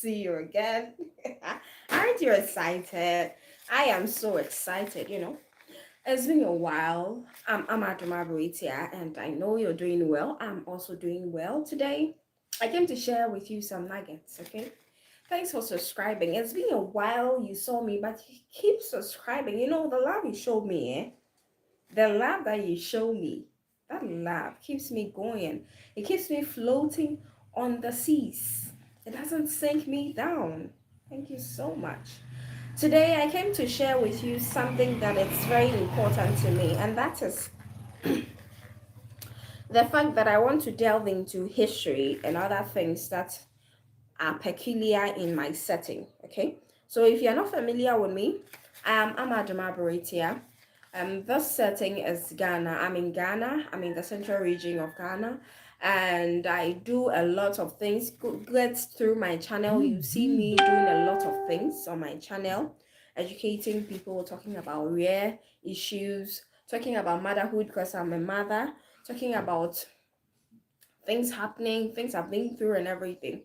see you again. Aren't you excited? I am so excited. It's been a while. I'm Adoma Boitia, and I know you're doing well. I'm also doing well today. I came to share with you some nuggets, okay? Thanks for subscribing. It's been a while you saw me, but you keep subscribing. The love you showed me, eh? The love that you show me, that love keeps me going. It keeps me floating on the seas. It doesn't sink me down. Thank you so much. Today I came to share with you something that is very important to me, and that is the fact that I want to delve into history and other things that are peculiar in my setting. Okay, so if you're not familiar with me, I'm Adama Baratia. This setting is Ghana. I'm in Ghana. I'm in the central region of Ghana, and I do a lot of things. Get through my channel. You see me doing a lot of things on my channel, educating people, talking about rare issues, talking about motherhood because I'm a mother, talking about things happening, things I've been through, and everything.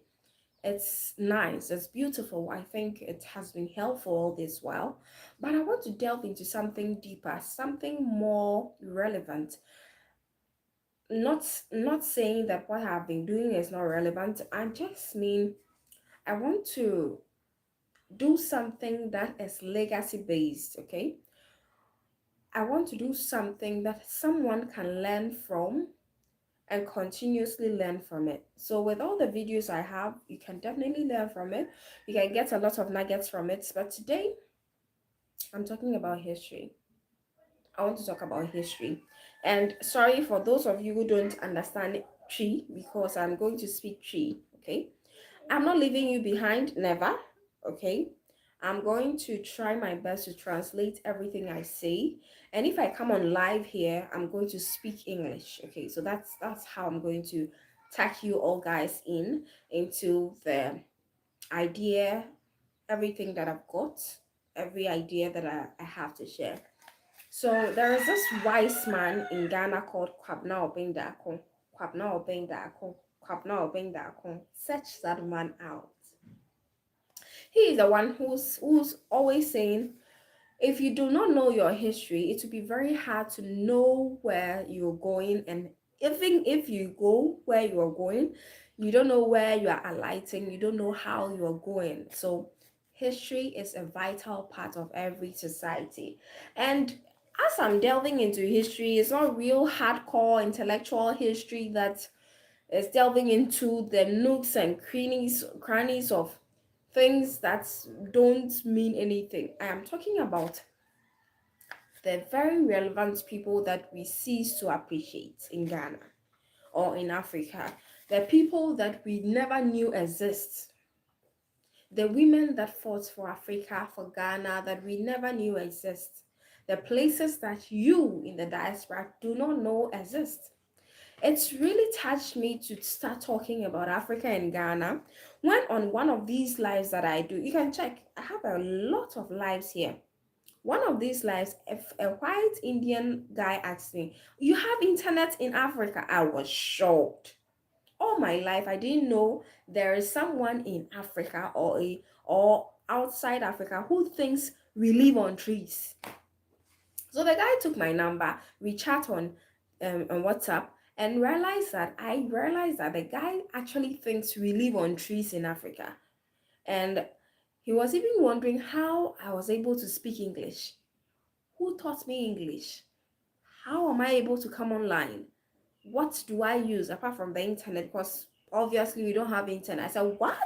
It's nice, it's beautiful. I think it has been helpful all this while. But I want to delve into something deeper, something more relevant. Not saying that what I've been doing is not relevant. I just mean I want to do something that is legacy based, okay? I want to do something that someone can learn from and continuously learn from it. So with all the videos I have, you can definitely learn from it. You can get a lot of nuggets from it. But today I'm talking about history. I want to talk about history. And sorry for those of you who don't understand tree because I'm going to speak tree, okay? I'm not leaving you behind, never, okay? I'm going to try my best to translate everything I say. And if I come on live here, I'm going to speak English, okay? So that's how I'm going to tack you all guys into the idea, everything that I've got, every idea that I have to share. So there is this wise man in Ghana called Kwabna Obendako. Kwabna Obendako. Kwabna Obendako. Search that man out. He is the one who's always saying, if you do not know your history, it will be very hard to know where you're going. And even if you go where you are going, you don't know where you are alighting, you don't know how you are going. So history is a vital part of every society. And as I'm delving into history, it's not real hardcore intellectual history that is delving into the nooks and crannies of things that don't mean anything. I am talking about the very relevant people that we cease to appreciate in Ghana or in Africa, the people that we never knew exist, the women that fought for Africa, for Ghana, that we never knew exist, the places that you in the diaspora do not know exist. It's really touched me to start talking about Africa and Ghana when on one of these lives that I do, you can check, I have a lot of lives here. One of these lives, if a white Indian guy asked me, "You have internet in Africa?" I was shocked. All my life, I didn't know there is someone in Africa or outside Africa who thinks we live on trees. So the guy took my number, we chat on WhatsApp, and realized that the guy actually thinks we live on trees in Africa. And he was even wondering how I was able to speak English. Who taught me English? How am I able to come online? What do I use apart from the internet? Because obviously we don't have internet. I said, what?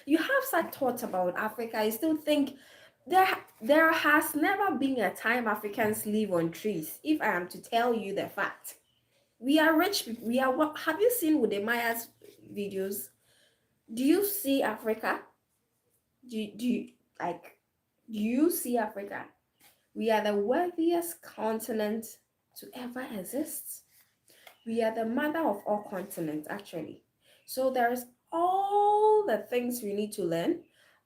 You have such thoughts about Africa. I still think there has never been a time Africans live on trees. If I am to tell you the fact, we are rich. We are what? Have you seen with the Maya's videos? Do you see Africa? Do you like? Do you see Africa? We are the wealthiest continent to ever exist. We are the mother of all continents, actually. So there's all the things we need to learn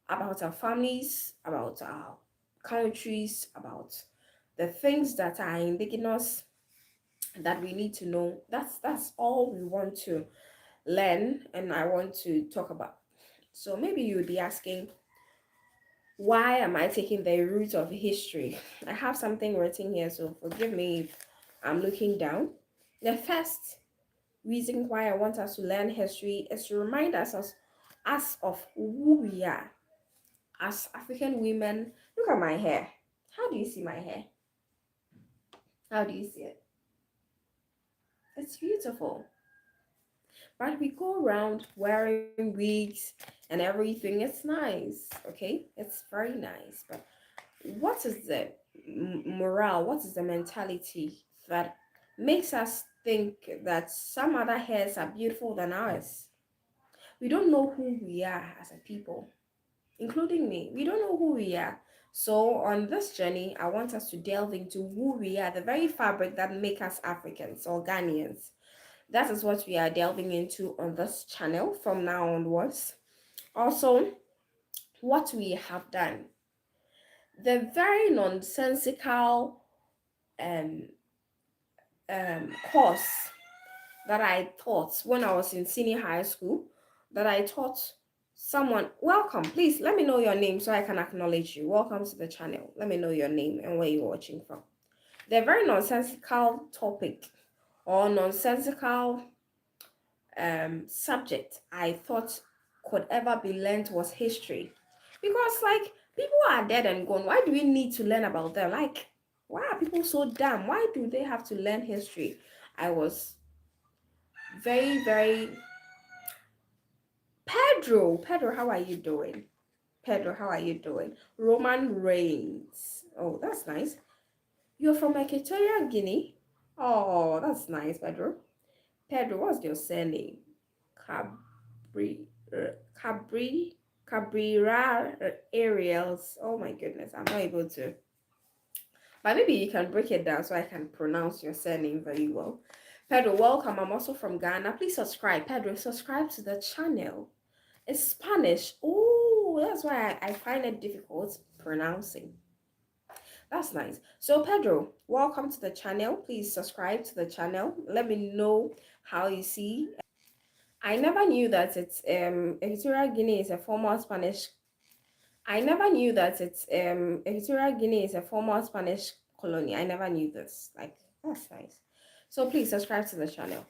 about our families, about our countries, about the things that are indigenous that we need to know. That's all we want to learn, and I want to talk about. So maybe you would be asking, why am I taking the route of history? I have something written here, so forgive me if I'm looking down. The first reason why I want us to learn history is to remind us of who we are as African women. Look at my hair. How do you see my hair? How do you see it? It's beautiful. But we go around wearing wigs and everything. It's nice, okay? It's very nice. But what is the morale? What is the mentality that makes us think that some other hairs are beautiful than ours? We don't know who we are as a people, including me. We don't know who we are. So on this journey, I want us to delve into who we are, the very fabric that make us Africans or Ghanaians. That is what we are delving into on this channel from now onwards. Also, what we have done, the very nonsensical um, course that I taught when I was in senior high school, that I taught someone. Welcome, please let me know your name so I can acknowledge you. Welcome to the channel. Let me know your name and where you're watching from. The very nonsensical topic or nonsensical subject I thought could ever be learned was history. Because, like, people are dead and gone. Why do we need to learn about them? Like, why are people so dumb? Why do they have to learn history? I was very, very. Pedro, how are you doing? Pedro, how are you doing? Roman Reigns. Oh, that's nice. You're from Equatorial Guinea? Oh, that's nice, Pedro. Pedro, what's your surname? Cabri, Cabri, Cabrera Ariels. Oh my goodness, I'm not able to. But maybe you can break it down so I can pronounce your surname very well. Pedro, welcome. I'm also from Ghana. Please subscribe. Pedro, subscribe to the channel. It's Spanish. Oh, that's why I find it difficult pronouncing. That's nice. So, Pedro, welcome to the channel. Please subscribe to the channel. Let me know how you see. I never knew that it's Equatorial Guinea is a former Spanish. I never knew that it's Equatorial Guinea is a former Spanish colony. I never knew this. Like, that's nice. So please subscribe to the channel.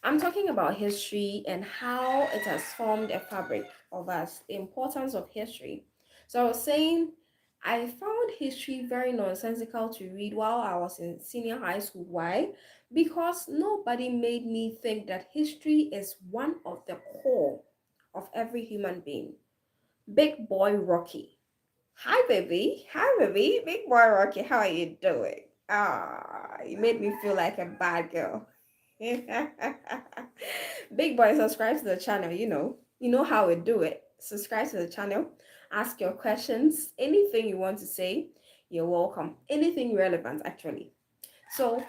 I'm talking about history and how it has formed a fabric of us, the importance of history. So I was saying I found history very nonsensical to read while I was in senior high school. Why? Because nobody made me think that history is one of the core of every human being. Big boy Rocky. Hi, baby. Hi, baby. Big boy Rocky. How are you doing? Ah, you made me feel like a bad girl. Big boy, subscribe to the channel. You know how we do it. Subscribe to the channel. Ask your questions. Anything you want to say, you're welcome. Anything relevant, actually. So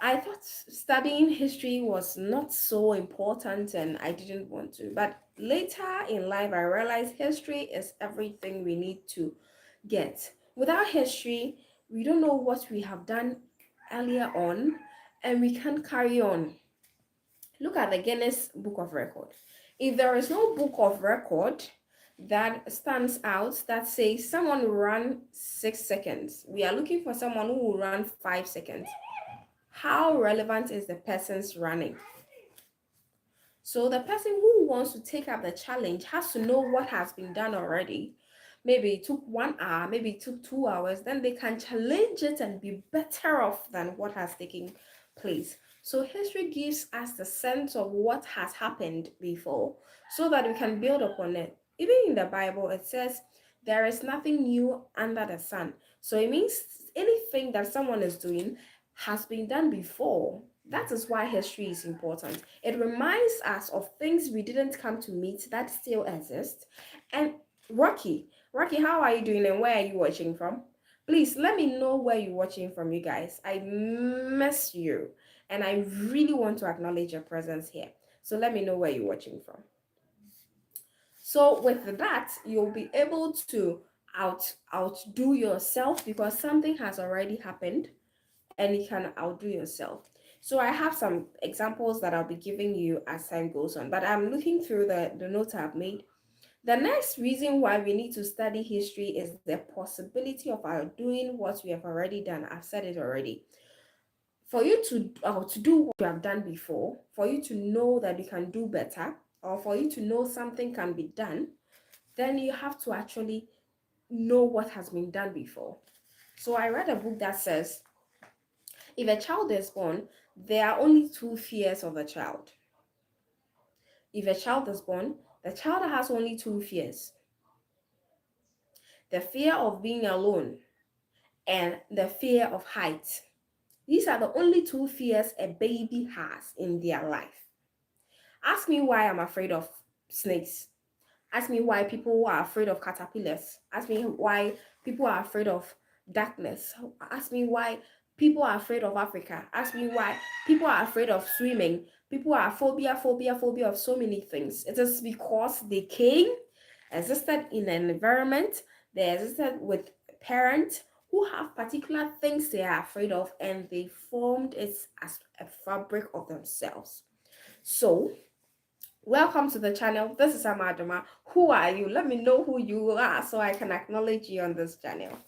I thought studying history was not so important and I didn't want to. But later in life, I realized history is everything we need to get. Without history, we don't know what we have done earlier on and we can't carry on. Look at the Guinness Book of Record. If there is no book of record that stands out that says someone ran 6 seconds, we are looking for someone who will run 5 seconds. How relevant is the person's running? So the person who wants to take up the challenge has to know what has been done already. Maybe it took 1 hour, maybe it took 2 hours, then they can challenge it and be better off than what has taken place. So history gives us the sense of what has happened before so that we can build upon it. Even in the Bible, it says there is nothing new under the sun. So it means anything that someone is doing has been done before. That is why history is important. It reminds us of things we didn't come to meet that still exist. And Rocky, how are you doing and where are you watching from? Please let me know where you're watching from, you guys. I miss you and I really want to acknowledge your presence here. So let me know where you're watching from. So with that, you'll be able to outdo yourself because something has already happened and you can outdo yourself. So I have some examples that I'll be giving you as time goes on, but I'm looking through the notes I've made. The next reason why we need to study history is the possibility of our doing what we have already done. I've said it already. For you to do what you have done before, for you to know that you can do better, or for you to know something can be done, then you have to actually know what has been done before. So I read a book that says if a child is born, there are only two fears of a child. If a child is born, the child has only two fears: the fear of being alone and the fear of height. These are the only two fears a baby has in their life. Ask me why I'm afraid of snakes. Ask me why people are afraid of caterpillars. Ask me why people are afraid of darkness. Ask me why people are afraid of Africa. Ask me why people are afraid of swimming. People are phobia of so many things. It is because they existed in an environment, they existed with parents who have particular things they are afraid of, and they formed it as a fabric of themselves. So, welcome to the channel. This is Amaduma. Who are you? Let me know who you are so I can acknowledge you on this channel.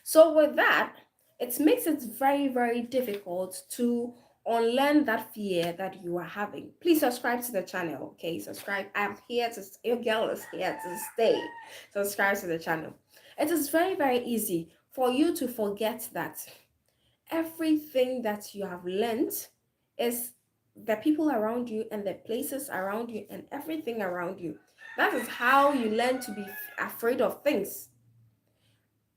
So with that, it makes it very, very difficult to unlearn that fear that you are having. Please subscribe to the channel, okay? Subscribe. I'm here to, your girl is here to stay. Subscribe to the channel. It is very, very easy for you to forget that everything that you have learned is the people around you and the places around you and everything around you. That is how you learn to be afraid of things.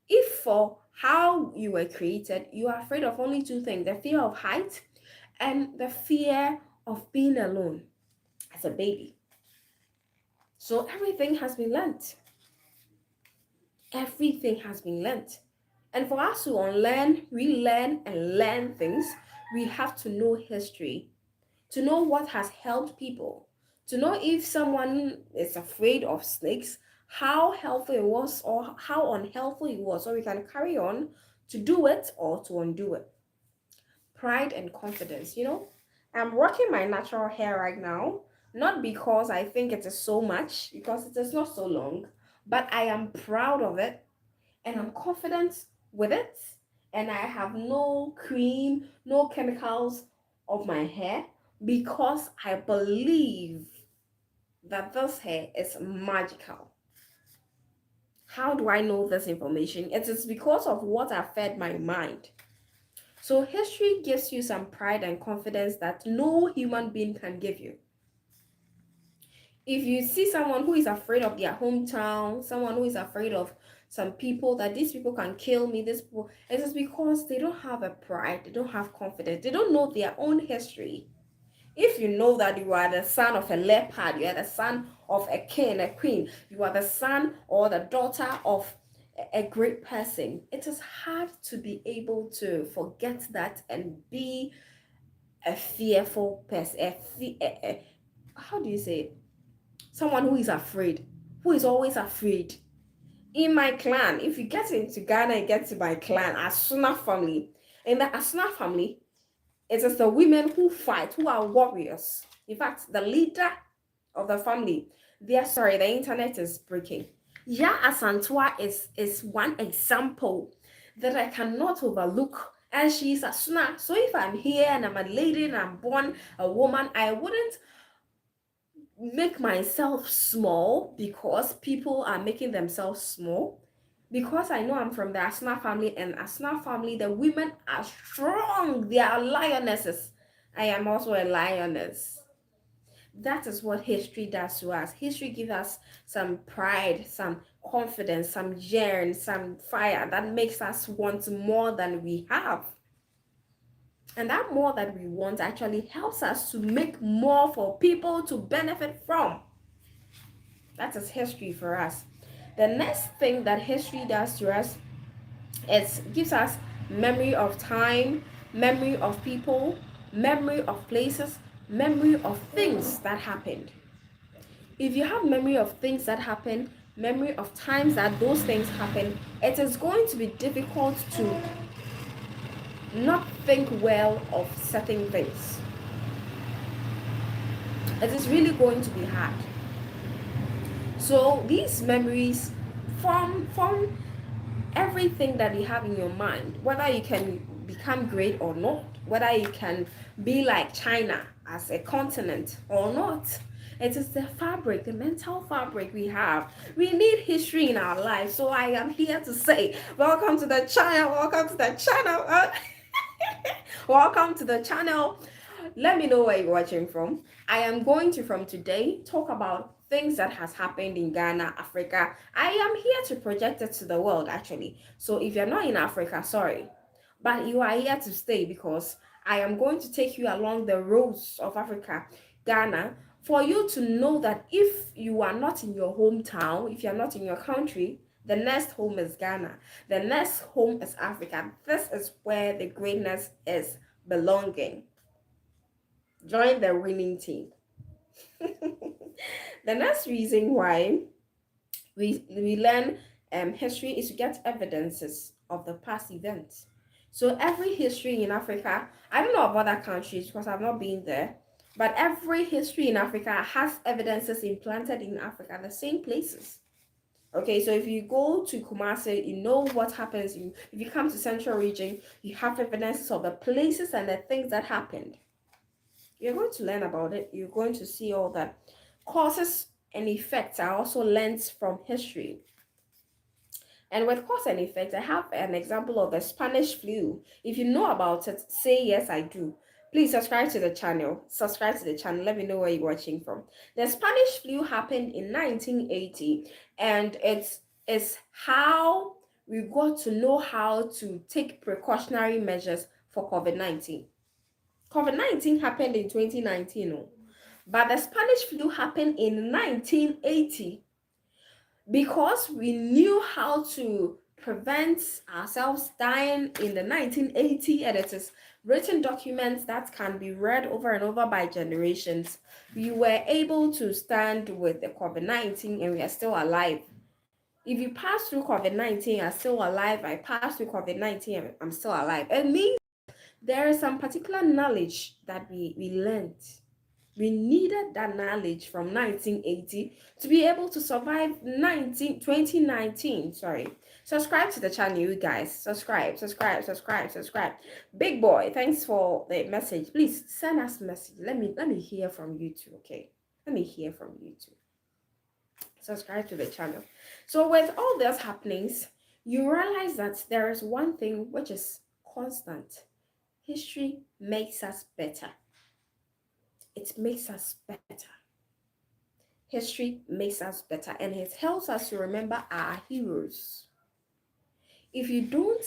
If for how you were created, you are afraid of only two things: the fear of height and the fear of being alone as a baby. So everything has been learnt. Everything has been learnt. And for us to unlearn, relearn, and learn things, we have to know history, to know what has helped people, to know if someone is afraid of snakes, how helpful it was or how unhelpful it was, so we can carry on to do it or to undo it. Pride and confidence. I'm rocking my natural hair right now, not because I think it is so much, because it is not so long, but I am proud of it and I'm confident with it. And I have no cream, no chemicals of my hair because I believe that this hair is magical. How do I know this information? It is because of what I fed my mind. So history gives you some pride and confidence that no human being can give you. If you see someone who is afraid of their hometown, someone who is afraid of some people, that these people can kill me, this people, it is because they don't have a pride, they don't have confidence, they don't know their own history. If you know that you are the son of a leopard, you are the son of a king, a queen, you are the son or the daughter of a great person, it is hard to be able to forget that and be a fearful person. How do you say it? Someone who is afraid, who is always afraid. In my clan, if you get into Ghana, you get to my clan, Asuna family. In the Asuna family, it is the women who fight, who are warriors. In fact, the leader of the family, the internet is breaking. Ya Asantua is one example that I cannot overlook. And she's a Asuna. So if I'm here and I'm a lady and I'm born a woman, I wouldn't make myself small because people are making themselves small, because I know I'm from the Asna family, and Asna family, the women are strong, they are lionesses. I am also a lioness. That is what history does to us. History gives us some pride, some confidence, some yearn, some fire that makes us want more than we have. And that more that we want actually helps us to make more for people to benefit from. That is history for us. The next thing that history does to us is gives us memory of time, memory of people, memory of places, memory of things that happened. If you have memory of things that happened, memory of times that those things happened, it is going to be difficult to not think well of certain things. It is really going to be hard. So these memories form everything that you have in your mind, whether you can become great or not, whether you can be like China as a continent or not. It is the fabric, the mental fabric we have. We need history in our lives. So I am here to say, welcome to the channel, welcome to the channel, welcome to the channel. Let me know where you're watching from. I am going to, from today, talk about things that has happened in Ghana, Africa. I am here to project it to the world, actually. So if you're not in Africa, sorry, but you are here to stay, because I am going to take you along the roads of Africa, Ghana, for you to know that if you are not in your hometown, if you're not in your country, the next home is Ghana. The next home is Africa. This is where the greatness is belonging. Join the winning team. The next reason why we learn history is to get evidences of the past events. So every history in Africa, I don't know about other countries because I've not been there, but every history in Africa has evidences implanted in Africa, the same places. Okay, so if you go to Kumasi, you know what happens. If you come to Central Region, you have evidences of the places and the things that happened. You're going to learn about it. You're going to see all that. Causes and effects are also learned from history. And with cause and effect, I have an example of the Spanish flu. If you know about it, say yes, I do. Please subscribe to the channel. Subscribe to the channel. Let me know where you're watching from. The Spanish flu happened in 1980, and it's how we got to know how to take precautionary measures for COVID-19. COVID-19 happened in 2019, oh, but the Spanish flu happened in 1980, because we knew how to prevent ourselves dying in the 1980, and it is written documents that can be read over and over by generations. We were able to stand with the COVID-19 and we are still alive. If you pass through COVID-19, you're still alive. I passed through COVID-19, I'm still alive. It means there is some particular knowledge that we learned. We needed that knowledge from 1980 to be able to survive 2019. Sorry. Subscribe to the channel, you guys. Subscribe, subscribe, subscribe, subscribe. Big boy, thanks for the message. Please send us a message. Let me hear from you too, okay? Let me hear from you too. Subscribe to the channel. So with all these happenings, you realize that there is one thing which is constant. History makes us better. It makes us better. History makes us better, and it helps us to remember our heroes. If you don't